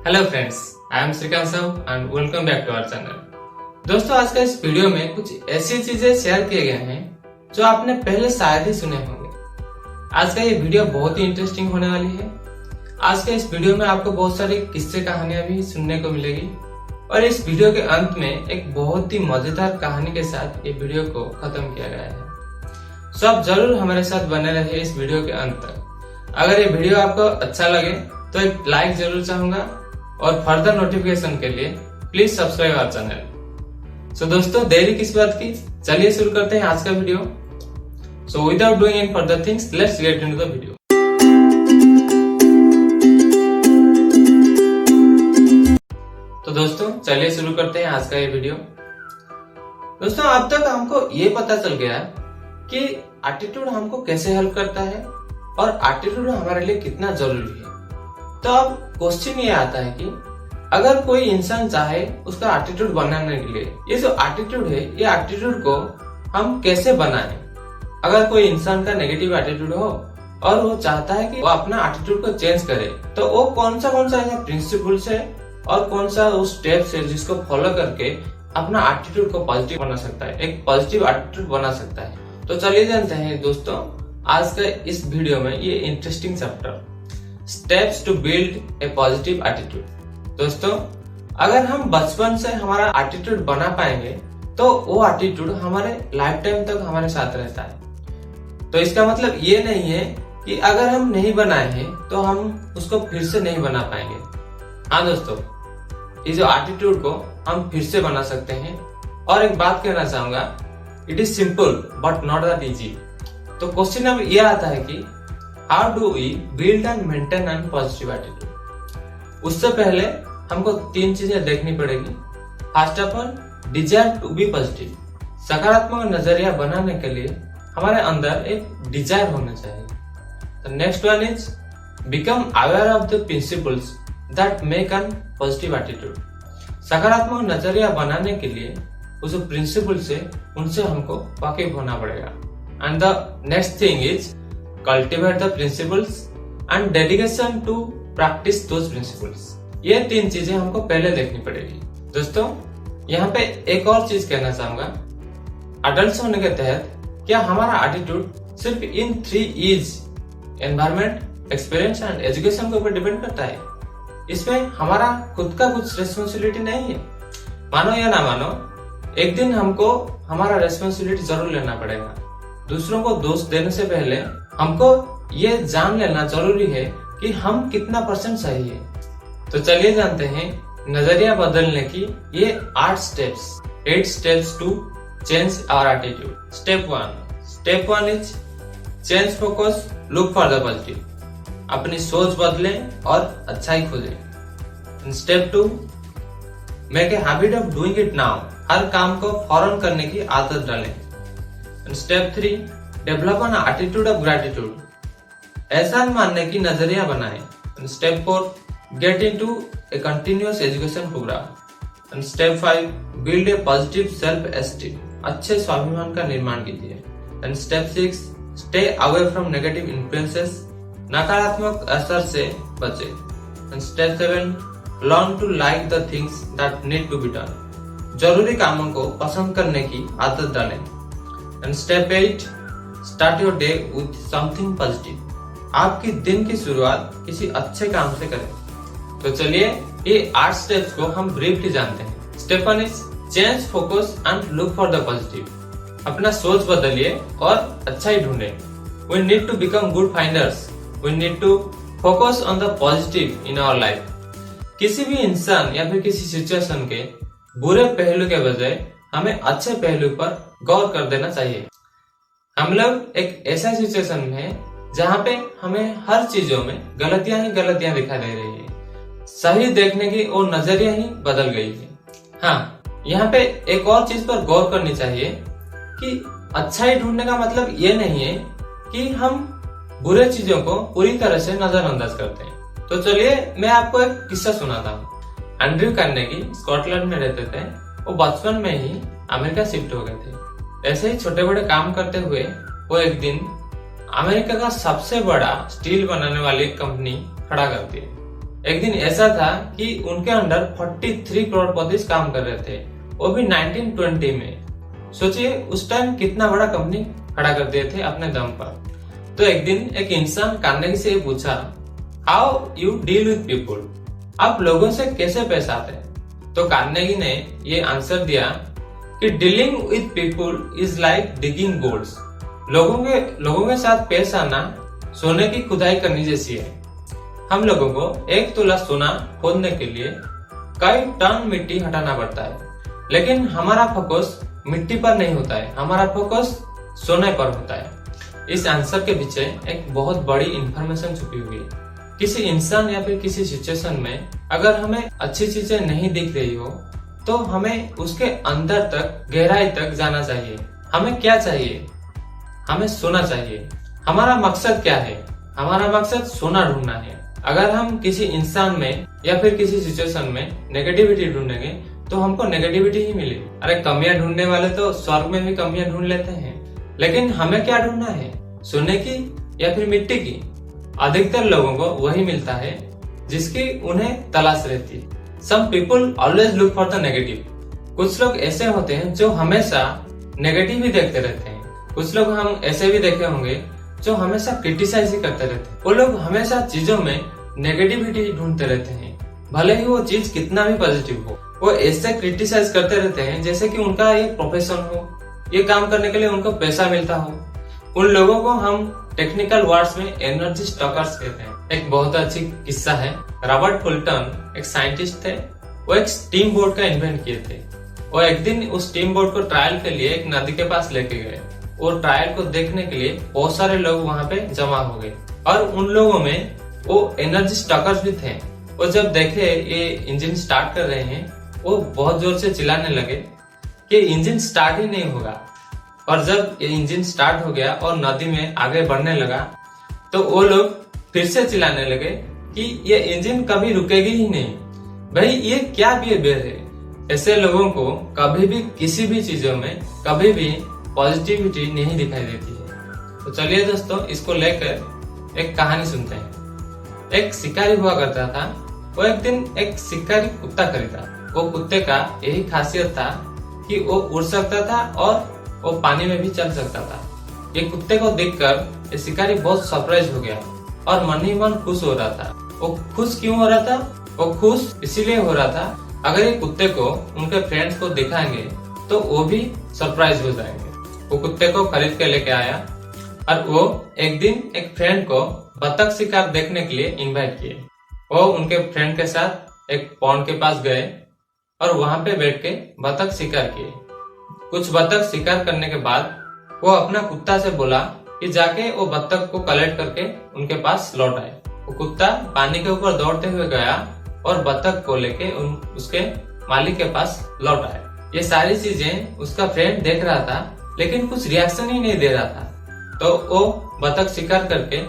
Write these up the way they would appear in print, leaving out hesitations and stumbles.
Hello friends, I am Shrikant Sahab and welcome back to our channel. दोस्तों, आज का इस वीडियो में कुछ ऐसी चीजें शेयर किए गए हैं जो आपने पहले शायद ही सुने होंगे। आज का ये वीडियो बहुत ही इंटरेस्टिंग होने वाली है। आज के इस वीडियो में आपको बहुत सारी किस्से कहानियां भी सुनने को मिलेगी और इस वीडियो के अंत में एक बहुत ही मजेदार कहानी के साथ ये वीडियो को खत्म किया गया है। सो आप जरूर हमारे साथ बने रहिए इस वीडियो के अंत तक। अगर ये वीडियो आपको अच्छा लगे तो एक लाइक जरूर चाहूंगा और फर्दर नोटिफिकेशन के लिए प्लीज सब्सक्राइब आवर चैनल। सो दोस्तों, देरी किस बात की, चलिए शुरू करते हैं आज का video. So without doing any further things, let's get into the video. तो दोस्तों, चलिए शुरू करते हैं आज का ये वीडियो। दोस्तों, अब तक हमको ये पता चल गया कि एटीट्यूड हमको कैसे हेल्प करता है और एटीट्यूड हमारे लिए कितना जरूरी है। तो अब क्वेश्चन ये आता है कि अगर कोई इंसान चाहे उसका एटीट्यूड बनाने के लिए, ये जो एटीट्यूड है, ये एटीट्यूड को हम कैसे बनाएं। अगर कोई इंसान का नेगेटिव एटीट्यूड हो और वो चाहता है कि वो अपना एटीट्यूड को चेंज करे, तो वो कौन सा ऐसा प्रिंसिपल्स है और कौन सा वो स्टेप्स है जिसको फॉलो करके अपना एटीट्यूड को पॉजिटिव बना सकता है, एक पॉजिटिव एटीट्यूड बना सकता है। तो चलिए जानते हैं दोस्तों आज के इस वीडियो में ये interesting chapter, steps to build a positive attitude. दोस्तों, अगर हम बचपन से हमारा एटीट्यूड बना पाएंगे तो वो एटीट्यूड हमारे लाइफ टाइम तक हमारे साथ रहता है। तो इसका मतलब ये नहीं है कि अगर हम नहीं बनाए हैं तो हम उसको फिर से नहीं बना पाएंगे। हाँ दोस्तों, ये जो एटीट्यूड को हम फिर से बना सकते हैं। और एक बात कहना चाहूंगा, it is simple but not that easy. तो क्वेश्चन अब ये आता है कि how do we build and maintain an positive attitude. उससे पहले हमको तीन चीजें देखनी पड़ेगी। First of all, desire to be positive. सकारात्मक नजरिया बनाने के लिए हमारे अंदर एक डिजायर होना चाहिए। The next one is become aware of the principles that make an positive attitude. सकारात्मक नजरिया बनाने के लिए वो जो प्रिंसिपल्स है उनसे हमको वाकिफ होना पड़ेगा। And the next thing is cultivate the principles and dedication to practice those principles. ये तीन चीजें हमको पहले देखनी पड़ेगी। दोस्तों, यहाँ पे एक और चीज कहना चाहूंगा, अडल्ट होने के तहत क्या हमारा एटीट्यूड सिर्फ इन 3 E's environment, experience and education के ऊपर डिपेंड करता है। इसमें हमारा खुद का कुछ रेस्पॉन्सिबिलिटी नहीं है। मानो या ना मानो, एक दिन हमको हमारा रेस्पॉन्सिबिलिटी जरूर लेना पड़ेगा। दूसरों को दोष देने से पहले हमको ये जान लेना जरूरी है कि हम कितना % सही है। तो चलिए जानते हैं नजरिया बदलने की ये 8 steps to change our attitude. Step one is change focus, look for the positive. अपनी सोच बदलें और अच्छाई खोजें। Step 2, make a habit of doing it now. हर काम को फौरन करने की आदत डालें। Step 3, develop an attitude of gratitude. एहसान मानने की नजरिया बनाएं। Step 4, get into a continuous education programme. Step 5, build a positive self esteem. अच्छे स्वाभिमान का निर्माण कीजिए। Step 6, stay away from negative influences. नकारात्मक असर से बचे। Step 7, learn to like the things that need to be done. जरूरी कामों को पसंद करने की आदत डालें। Step 8, start your day with something positive. आपकी दिन की शुरुआत किसी अच्छे काम से करें। तो चलिए ये 8 स्टेप्स को हम ब्रीफली जानते हैं। Step 1 is change focus and look for the positive. अपना सोच बदलिए और अच्छाई ढूंढें। We need to become good finders. We need to focus on the positive in our life. किसी भी इंसान या फिर किसी सिचुएशन के बुरे पहलू के बजाय हमें अच्छे पहलू पर गौर कर देना चाहिए। हम लोग एक ऐसा सिचुएशन में है जहाँ पे हमें हर चीजों में गलतियां ही गलतियां दिखाई दे रही है। सही देखने की वो नजरिया ही बदल गई है। हाँ, यहाँ पे एक और चीज पर गौर करनी चाहिए कि अच्छाई ढूंढने का मतलब ये नहीं है कि हम बुरे चीजों को पूरी तरह से नजरअंदाज करते हैं। तो चलिए मैं आपको एक किस्सा सुनाता हूँ। एंड्रयू कार्नेगी स्कॉटलैंड में रहते थे। वो बचपन में ही अमेरिका शिफ्ट हो गए थे। ऐसे ही छोटे बड़े काम करते हुए वो एक दिन अमेरिका का सबसे बड़ा स्टील बनाने वाली कंपनी खड़ा करती है। एक दिन ऐसा था कि उनके अंडर 43 करोड़पति काम कर रहे थे, वो भी 1920 में। सोचिए उस टाइम कितना बड़ा कंपनी खड़ा कर दिए थे अपने दम पर। तो एक दिन एक इंसान कार्नेगी से पूछा, how you deal with people, आप लोगों से कैसे पेश आते हैं? तो कार्नेगी ने ये आंसर दिया कि dealing with people is like digging golds, लोगों के साथ पेश आना सोने की खुदाई करनी जैसी है। हम लोगों को 1 तोला सोना खोदने के लिए कई टन मिट्टी हटाना पड़ता है, लेकिन हमारा फोकस मिट्टी पर नहीं होता है, हमारा फोकस सोने पर होता है। इस आंसर के पीछे एक बहुत बड़ी इंफॉर्मेशन छुपी हुई है। किसी इंसान या फिर किसी सिचुएशन में अगर हमें अच्छी चीजें नहीं दिख रही हो तो हमें उसके अंदर तक, गहराई तक जाना चाहिए। हमें क्या चाहिए? हमें सोना चाहिए। हमारा मकसद क्या है? हमारा मकसद सोना ढूंढना है। अगर हम किसी इंसान में या फिर किसी सिचुएशन में नेगेटिविटी ढूंढेंगे तो हमको नेगेटिविटी ही मिलेगी। अरे कमियां ढूंढने वाले तो स्वर्ग में भी कमियां ढूंढ लेते हैं, लेकिन हमें क्या ढूंढना है? सोने की या फिर मिट्टी की? अधिकतर लोगों को वही मिलता है जिसकी उन्हें तलाश रहती है। Some people always look for the negative. कुछ लोग ऐसे होते हैं जो हमेशा नेगेटिव ही देखते रहते हैं। कुछ लोग हम ऐसे भी देखे होंगे जो हमेशा क्रिटिसाइज ही करते रहते हैं। वो लोग हमेशा चीजों में नेगेटिविटी ढूंढते रहते हैं, भले ही वो चीज कितना भी पॉजिटिव हो। वो ऐसे क्रिटिसाइज करते रहते हैं जैसे कि उनका ये प्रोफेशन हो, ये काम करने के लिए उनको पैसा मिलता हो। उन लोगों को हम टेक्निकल वर्ड्स में एनर्जी स्टॉकर्स कहते हैं। एक बहुत अच्छी किस्सा है। रॉबर्ट फुल्टन एक साइंटिस्ट थे। वो एक स्टीम बोट का इन्वेंट किए थे। वो एक दिन उस स्टीम बोट को ट्रायल के लिए एक नदी के पास लेके गए और ट्रायल को देखने के लिए बहुत सारे लोग वहां पे जमा हो गए और उन लोगों में वो एनर्जी स्टॉकर्स भी थे। वो जब देखे ये इंजन स्टार्ट कर रहे हैं, वो बहुत जोर से चिल्लाने लगे कि इंजन स्टार्ट ही नहीं होगा। और जब ये इंजन स्टार्ट हो गया और नदी में आगे बढ़ने लगा तो वो लोग फिर से चिल्लाने लगे कि ये इंजन कभी रुकेगी ही नहीं। भाई ये क्या बिहेवियर है? ऐसे लोगों को कभी भी किसी भी चीजों में कभी भी पॉजिटिविटी नहीं दिखाई देती है। तो चलिए दोस्तों, इसको लेकर एक कहानी सुनते हैं। एक शिकारी हुआ करता था। वो एक दिन एक शिकारी कुत्ता खरीदा। वो कुत्ते का यही खासियत था कि वो उड़ सकता था और वो पानी में भी चल सकता था। ये कुत्ते को देखकर ये शिकारी बहुत सरप्राइज हो गया और मन ही मन खुश हो रहा था। वो खुश क्यों हो रहा था? वो खुश इसीलिए हो रहा था, अगर ये कुत्ते को उनके फ्रेंड्स को दिखाएंगे तो वो भी सरप्राइज हो जाएंगे। वो कुत्ते को खरीद के लेके आया और वो एक दिन एक फ्रेंड को बतख शिकार देखने के लिए इनवाइट किए। वो उनके फ्रेंड के साथ एक पॉन्ड के पास गए और वहां पे बैठ के बतख शिकार किए। कुछ बतख शिकार करने के बाद वो अपना कुत्ता से बोला कि जाके वो बतख को कलेक्ट करके उनके पास लौट आए। वो कुत्ता पानी के ऊपर दौड़ते हुए गया और बतख को लेके उसके मालिक के पास लौट आए। ये सारी चीजें उसका फ्रेंड देख रहा था, लेकिन कुछ रिएक्शन ही नहीं दे रहा था। तो वो बतख शिकार करके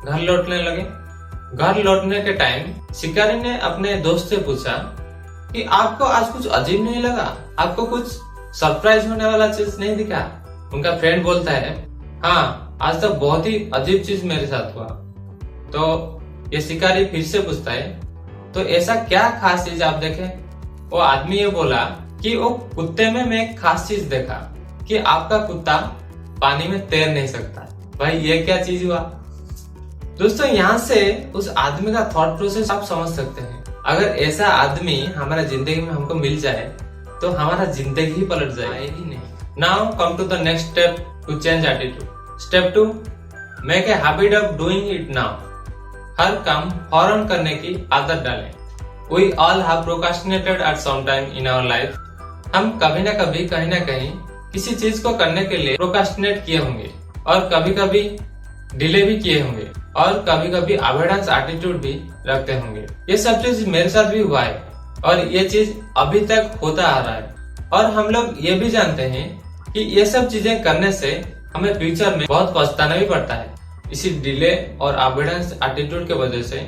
घर लौटने लगे। घर लौटने के टाइम शिकारी ने अपने दोस्त से पूछा कि आपको आज कुछ अजीब नहीं लगा? आपको कुछ सरप्राइज होने वाला चीज नहीं दिखा? उनका फ्रेंड बोलता है, हाँ आज तो बहुत ही अजीब चीज मेरे साथ हुआ। तो ये शिकारी फिर से पूछता है, तो ऐसा क्या खास चीज आप देखे? वो आदमी ये बोला कि वो कुत्ते में मैं एक खास चीज देखा कि आपका कुत्ता पानी में तैर नहीं सकता। भाई ये क्या चीज हुआ? दोस्तों यहाँ से उस आदमी का थॉट प्रोसेस आप समझ सकते हैं। अगर ऐसा आदमी हमारा जिंदगी में हमको मिल जाए तो हमारा जिंदगी ही पलट जाएगी नहीं। Now come to the next step to change attitude. Step 2, make a habit of doing it now. हर काम फौरन करने की आदत डालें। We all have procrastinated at some time in our life. हम कभी ना कभी कहीं ना कहीं किसी चीज को करने के लिए प्रोक्रास्टिनेट किए होंगे और कभी कभी डिले भी किए होंगे और कभी कभी अवॉइडेंस एटीट्यूड भी रखते होंगे। ये सब चीज मेरे साथ भी हुआ है और ये चीज अभी तक होता आ रहा है। और हम लोग ये भी जानते हैं कि ये सब चीजें करने से हमें फ्यूचर में बहुत पछताना भी पड़ता है। इसी डिले और अवॉइडेंस एटीट्यूड के वजह से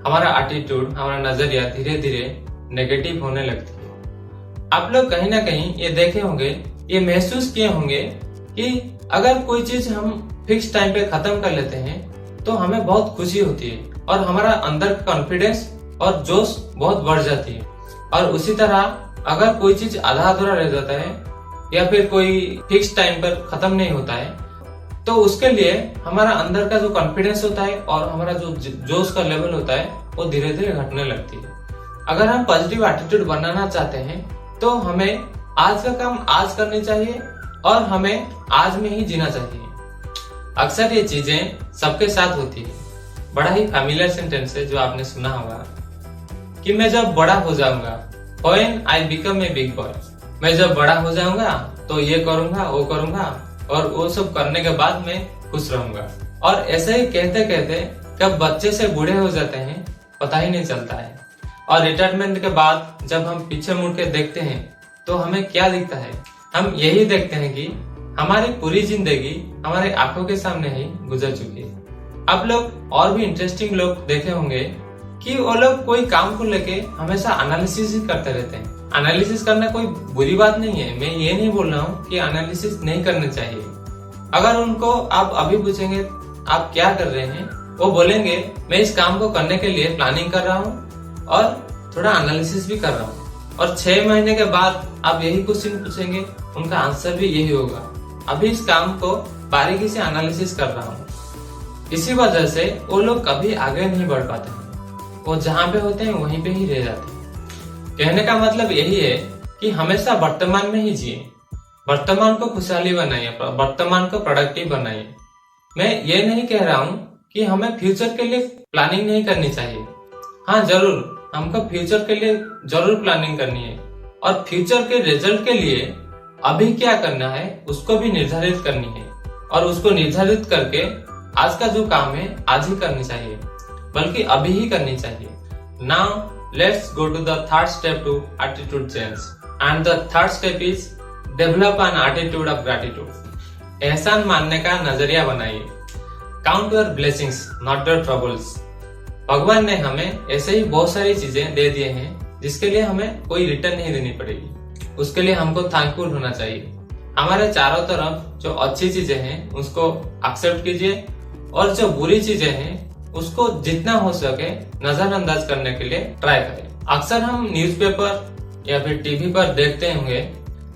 हमारा एटीट्यूड, हमारा नजरिया धीरे धीरे नेगेटिव होने लगती है। आप लोग कहीं ना कहीं ये देखे होंगे, ये महसूस किए होंगे कि अगर कोई चीज हम फिक्स टाइम पे खत्म कर लेते हैं तो हमें बहुत खुशी होती है और हमारा अंदर का कॉन्फिडेंस और जोश बहुत बढ़ जाती है। और उसी तरह अगर कोई चीज आधा अधूरा रह जाता है या फिर कोई फिक्स टाइम पर खत्म नहीं होता है, तो उसके लिए हमारा अंदर का जो कॉन्फिडेंस होता है और हमारा जो जोश का लेवल होता है वो धीरे धीरे घटने लगती है। अगर हम पॉजिटिव एटीट्यूड बनाना चाहते हैं तो हमें आज का काम आज करनी चाहिए और हमें आज में ही जीना चाहिए। अक्सर ये चीजें सबके साथ होती है। बड़ा ही फैमिलियर सेंटेंस है जो आपने सुना होगा कि मैं जब बड़ा हो जाऊंगा, When I become a big boy, मैं जब बड़ा हो जाऊंगा तो ये करूंगा वो करूंगा और वो सब करने के बाद मैं खुश रहूंगा। और ऐसे ही कहते कहते कब बच्चे से बूढ़े हो जाते हैं पता ही नहीं चलता है। और रिटायरमेंट के बाद जब हम पीछे मुड़ के देखते हैं तो हमें क्या दिखता है? हम यही देखते हैं कि हमारी पूरी जिंदगी हमारे आंखों के सामने ही गुजर चुकी है। आप लोग और भी इंटरेस्टिंग लोग देखे होंगे कि वो लोग कोई काम को लेके हमेशा एनालिसिस ही करते रहते हैं। एनालिसिस करना कोई बुरी बात नहीं है, मैं ये नहीं बोल रहा हूँ कि एनालिसिस नहीं करना चाहिए। अगर उनको आप अभी पूछेंगे आप क्या कर रहे हैं, वो बोलेंगे मैं इस काम को करने के लिए प्लानिंग कर रहा हूँ और थोड़ा एनालिसिस भी कर रहा हूँ। और 6 महीने के बाद आप यही क्वेश्चन पूछेंगे, उनका आंसर भी यही होगा, अभी इस काम को बारीकी से एनालिसिस कर रहा हूँ। इसी वजह से वो लोग कभी आगे नहीं बढ़ पाते हैं, वो जहाँ पे होते हैं वहीं पे ही रह जाते हैं। कहने का मतलब यही है कि हमेशा वर्तमान में ही जिए, वर्तमान को खुशहाली बनाइए, वर्तमान को प्रोडक्टिव बनाइए। मैं ये नहीं कह रहा हूँ कि हमें फ्यूचर के लिए प्लानिंग नहीं करनी चाहिए। हाँ जरूर, हमको फ्यूचर के लिए जरूर प्लानिंग करनी है और फ्यूचर के रिजल्ट के लिए अभी क्या करना है उसको भी निर्धारित करनी है। और उसको निर्धारित करके आज का जो काम है आज ही करनी चाहिए, बल्कि अभी ही करनी चाहिए। Now let's go to the third step to attitude change, and the third step is develop an attitude of gratitude. एहसान मानने का नजरिया बनाइए। Count your blessings not your troubles. भगवान ने हमें ऐसे ही बहुत सारी चीजें दे दिए हैं जिसके लिए हमें कोई रिटर्न नहीं देनी पड़ेगी। उसके लिए हमको थैंकफुल होना चाहिए। हमारे चारों तरफ जो अच्छी चीजें हैं उसको एक्सेप्ट कीजिए और जो बुरी चीजें हैं उसको जितना हो सके नजरअंदाज करने के लिए ट्राई करें। अक्सर हम न्यूज़पेपर या फिर टीवी पर देखते होंगे,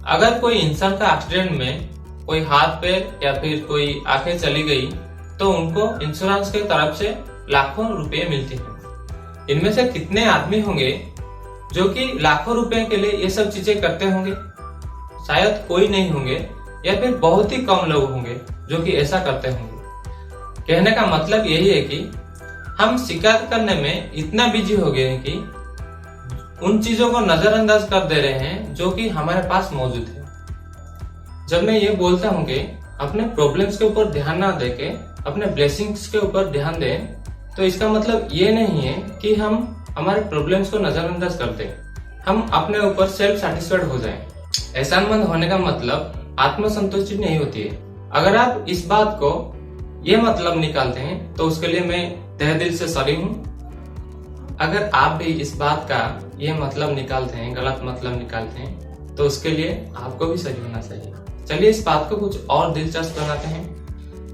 अगर कोई इंसान का एक्सीडेंट में कोई हाथ पैर या फिर कोई आंखें चली गई तो उनको इंश्योरेंस के तरफ से लाखों रुपए मिलते हैं। इनमें से कितने आदमी होंगे जो कि लाखों रुपए के लिए ये सब चीजें करते होंगे? शायद कोई नहीं होंगे या फिर बहुत ही कम लोग होंगे जो कि ऐसा करते होंगे। कहने का मतलब यही है कि हम शिकायत करने में इतना बिजी हो गए हैं कि उन चीजों को नजरअंदाज कर दे रहे हैं जो कि हमारे पास मौजूद है। जब मैं ये बोलता हूँ कि अपने प्रॉब्लम्स के ऊपर ध्यान ना देके अपने ब्लेसिंग्स के ऊपर ध्यान दें, तो इसका मतलब ये नहीं है कि हम हमारे प्रॉब्लम्स को नजरअंदाज कर दें, हम अपने ऊपर सेल्फ सेटिस्फाइड हो जाएं। एहसानमंद होने का मतलब आत्मसंतुष्टि नहीं होती है। अगर आप इस बात को ये मतलब निकालते हैं तो उसके लिए मैं तहे दिल से सॉरी हूँ। अगर आप भी इस बात का ये मतलब निकालते हैं, गलत मतलब निकालते हैं, तो उसके लिए आपको भी सही होना चाहिए। चलिए इस बात को कुछ और दिलचस्प बनाते हैं।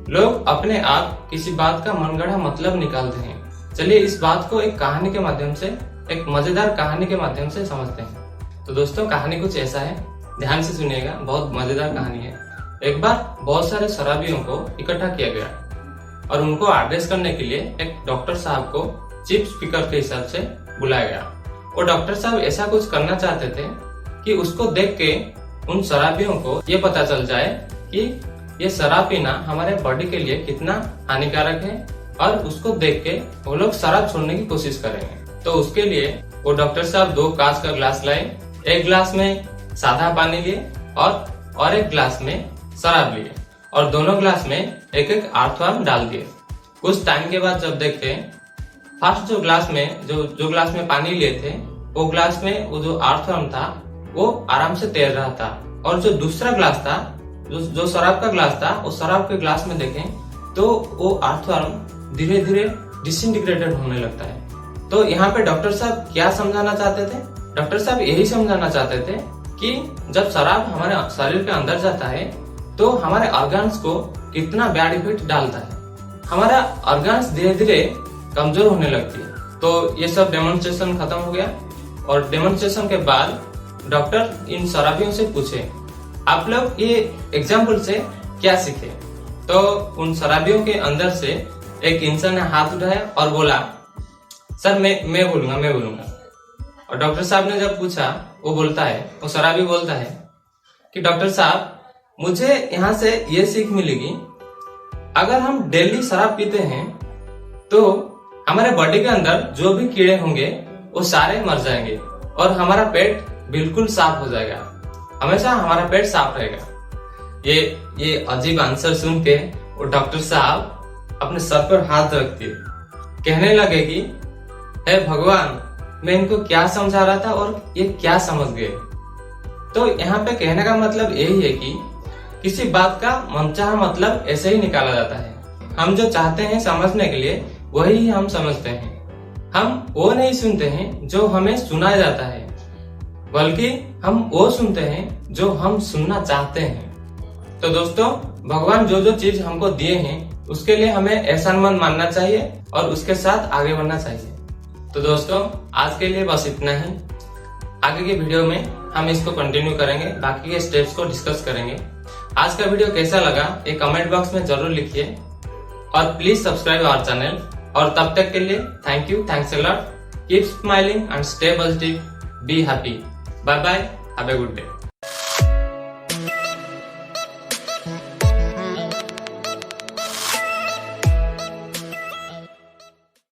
लोग अपने आप किसी बात का मनगढ़ा मतलब निकालते हैं। चलिए इस बात को एक कहानी के माध्यम से, एक मजेदार कहानी के माध्यम से समझते हैं। तो दोस्तों कहानी कुछ ऐसा है, ध्यान से सुनिएगा, बहुत मजेदार कहानी है। एक बार बहुत सारे शराबियों को इकट्ठा किया गया और उनको एड्रेस करने के लिए एक डॉक्टर साहब को चीफ स्पीकर के हिसाब से बुलाया गया। वो डॉक्टर साहब ऐसा कुछ करना चाहते थे कि उसको देख के उन शराबियों को ये पता चल जाए कि ये शराब पीना हमारे बॉडी के लिए कितना हानिकारक है और उसको देख के वो लोग शराब छोड़ने की कोशिश करेंगे। तो उसके लिए वो डॉक्टर साहब 2 कांच का ग्लास लाए, एक ग्लास में सादा पानी लिए और एक ग्लास में शराब लिए और दोनों ग्लास में एक एक अर्थवर्म डाल दिए। कुछ टाइम के बाद जब देखते फर्स्ट जो ग्लास में पानी लिए थे वो ग्लास में वो जो अर्थवर्म था वो आराम से तैर रहा था, और जो दूसरा ग्लास था जो शराब का ग्लास था उस शराब के ग्लास में देखें तो वो अर्थवर्म धीरे धीरे डिसइंटीग्रेटेड होने लगता है। तो यहाँ पे डॉक्टर साहब क्या समझाना चाहते थे? डॉक्टर साहब यही समझाना चाहते थे कि जब शराब हमारे शरीर के अंदर जाता है तो हमारे ऑर्गन्स को कितना बैड इफेक्ट डालता है, हमारा ऑर्गन्स धीरे धीरे कमजोर होने लगती है। तो ये सब डेमोन्स्ट्रेशन खत्म हो गया और डेमोन्स्ट्रेशन के बाद डॉक्टर इन शराबियों से पूछे आप लोग ये एग्जाम्पल से क्या सीखे। तो उन शराबियों के अंदर से एक इंसान ने हाथ उठाया और बोला सर मैं बोलूंगा। और डॉक्टर साहब ने जब पूछा वो शराबी बोलता है कि डॉक्टर साहब मुझे यहाँ से ये सीख मिलेगी, अगर हम डेली शराब पीते हैं तो हमारे बॉडी के अंदर जो भी कीड़े होंगे वो सारे मर जाएंगे और हमारा पेट बिल्कुल साफ हो जाएगा, हमेशा हमारा पेट साफ रहेगा। ये अजीब आंसर सुन के वो डॉक्टर साहब अपने सर पर हाथ रख दिए, कहने लगे कि हे भगवान, मैं इनको क्या समझा रहा था और ये क्या समझ गए। तो यहाँ पे कहने का मतलब यही है कि किसी बात का मनचाहा मतलब ऐसे ही निकाला जाता है। हम जो चाहते हैं समझने के लिए वही हम समझते हैं, हम वो नहीं सुनते हैं जो हमें सुनाया जाता है, बल्कि हम वो सुनते हैं जो हम सुनना चाहते हैं। तो दोस्तों, भगवान जो जो चीज हमको दिए हैं उसके लिए हमें एहसानमंद मानना चाहिए और उसके साथ आगे बढ़ना चाहिए। तो दोस्तों, आज के लिए बस इतना ही। आगे के वीडियो में हम इसको कंटिन्यू करेंगे, बाकी के स्टेप्स को डिस्कस करेंगे। आज का वीडियो कैसा लगा ये कमेंट बॉक्स में जरूर लिखिए और प्लीज सब्सक्राइब आवर चैनल। और तब तक के लिए thanks a lot. Keep smiling and stay positive, be happy. Bye bye, have a good day.